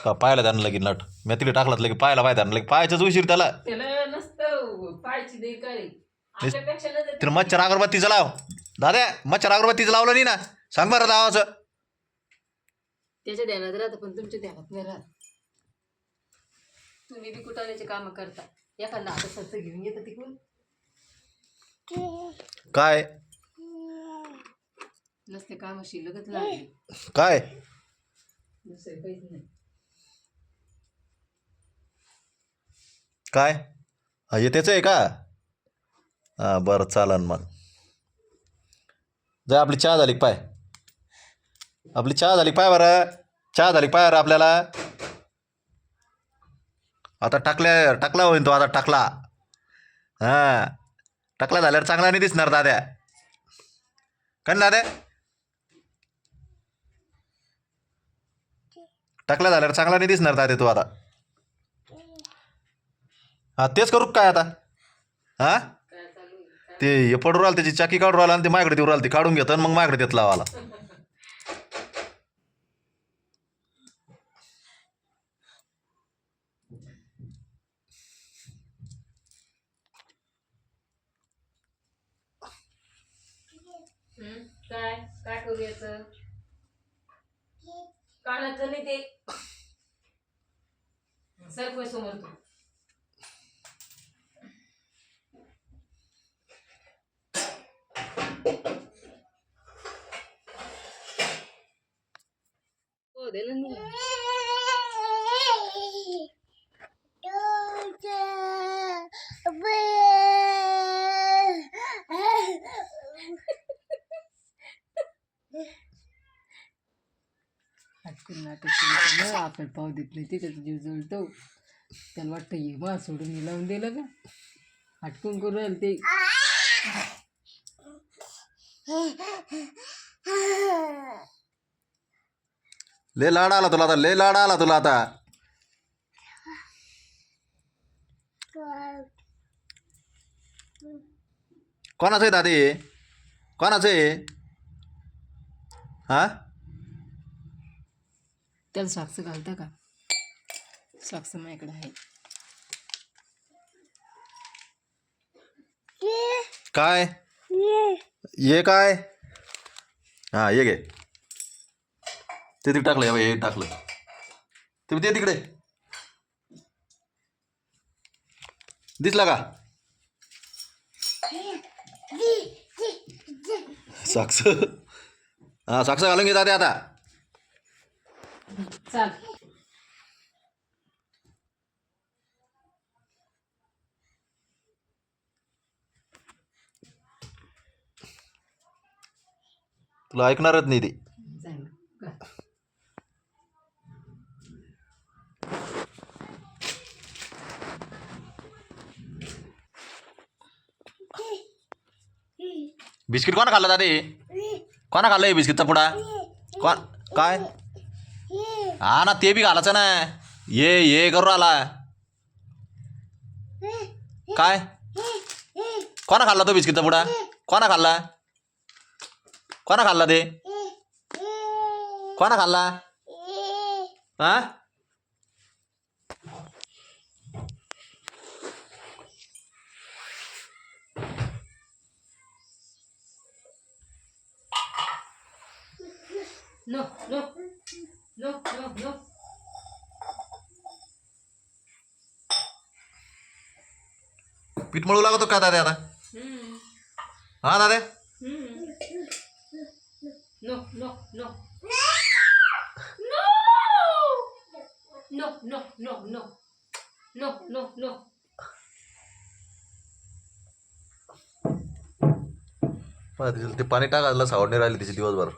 का पाहायला त्यानं लगे नट मी तिकडे टाकलात लगे पाहायला पाहिजे त्यानं लगे पाहायचंच उशीर त्याला नसतं पायची दे काय तिला मच्छर अगरबत्तीचं लाव दादा मच्छर अगरबत्तीचं लावलं नाही ना सांग बरं लावाचं त्याच्या ध्यानात राहतं पण तुमच्या ध्यानात नाही राहत. तुम्ही बी कुटाण्याचे काम करता एखादा आता सत्य घेऊन येतं तिकडून काय नसते काम शिल्लकच लागली काय दुसरे काहीच नाही. काय हे त्याचं आहे का हां बरं चालन मग जा आपली चहा झाली पाय आपली चहा झाली पाय बरं चहा झाली पाय बरं आपल्याला आता टाकला होईन तो आता टाकला हां टाकला झाल्यावर चांगला नाही दिसणार दाद्या का दाद्या टाकला झाल्यावर चांगला नाही दिसणार दाद्या तू आता हां तेच करू काय आता हां ते हे पडू राहिलं त्याची चाकी काढून राहिला आणि ते माझ्याकडे देऊ राहिलं ते काढून घेतं आणि मग माझ्याकडे देत लावाला काय काय करू याच कानाचं नाही ते सरपंच समोर तू हो दे ना हटकून नाटक केलं आपण पाव दिपले ते त्याचा जीव जळतो त्याला वाटतं ये मा सोडून मी लावून दिलं का हटकून करू राहिलं ते लय लाड आला तुला आता लय लाड आला तुला आता कोणाचं आहे दादी कोणाचं आहे हा त्याला सॉक्स घालता का सॉक्स माझ्याकडे आहे काय ये काय हा ये घे ते तिकडे टाकलं हे टाकलं ते तिकडे दिसला का साक्ष हा साक्ष घालून घेतात आता चाल तुला ऐकणारच नाही ती बिस्किट कोणा खाल्लं दादी कोणा खाल्लं हे बिस्किटचा पुडा कोण काय हा ना ते बी घालायचं ना ये करू आला काय कोणा खाल्ला तो बिस्किटचा पुडा कोणा खाल्ला ते कोणा खाल्ला हा no no no no no पीठ मळू लागतो का दादा आता हा दादा no no no no no no no no no no ते पाणी टाकायला सावडणे राहिले तिचे दिवसभर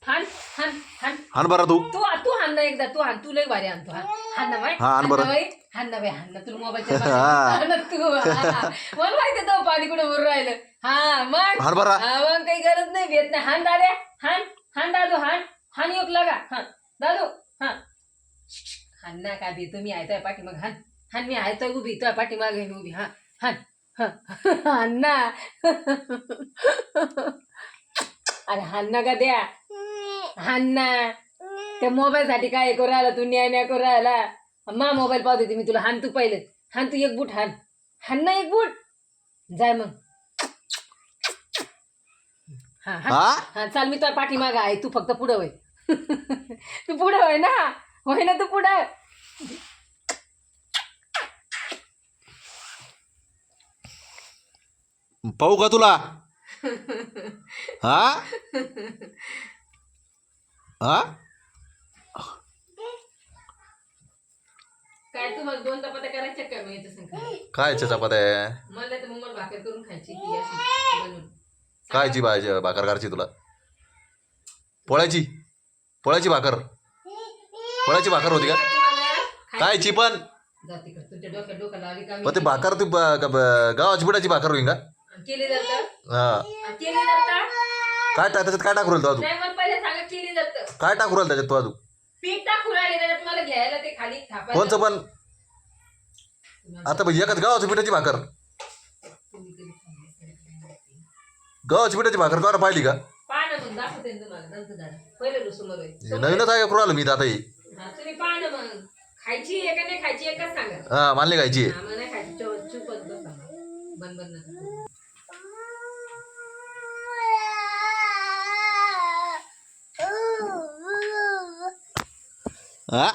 हान हान हान हान बरा तू तू तू हान ना एकदा तू हान तू लय भारी आणतो हान ना बाई हान बरं हान ना बाई हान ना तुला मोबाईलच्या तू मला माहिती तो पाणी कुठे भरून राहिलं हा मग हान बरा मग काही गरज नाही भेट नाही हान दादे हान हान दादू हान हान योग लागा हान दादू हा हान ना का भी तुम्ही आहे पाठी मग हान हान मी आहे तर उभी तुझ्या पाठी मागे उभी हा हान हान ना अरे हान ना का द्या हान ना त्या मोबाईल साठी काय करू राहिला तू न्याय करू राहिला मा मोबाईल पाहत होती मी तुला हान तू पहिले हान तू एक बूट हान हान ना एक बूट जाय मग हा हा हा हा चाल मी तुझ्या पाठीमाग आहे तू फक्त पुढं होय तू पुढं होय ना तू पुढं पाहू का तुला हा हा काय तुम्हाला 2 चपात्या करायच्या काय मग याच्या संग काय चपात्या आहे मला तर मग भाकर करून खायची ती अशी बनवून कायची भाजी भाकर करायची तुला पोळ्याची पोळ्याची भाकर पोळ्याची भाकर होती का कायची पण जाती कर तुझ्या डोक्यात डोकं लावली का पण ते भाकर तू गावाची पिठाची भाकर होईन का केली जातं हा केली जातं काय त्याच्यात काय टाकू राहिल तू नाही मला पहिले सांगा केली जातं काय टाकू राहिल त्याच्यात तू अजून पीठ टाकून राहिले त्याच्यात मला घ्यायला ते खाली थापायला कोणचं पण आता बघ एकाच गावाची पिठाची भाकर गावाची पिठाची भाकर का पाहिली का पाहा ना मग दाखवते ना तुम्हाला नंतर दादा पहिले रुसुमर हे नवीनच आहे करू राहिलो मी तर आता हे तुम्ही पाहा ना मग खायची आहे का नाही खायची एकच सांगा हा मानली खायची हा मग नाही खायची चुपच बस सांगा बंद नका हा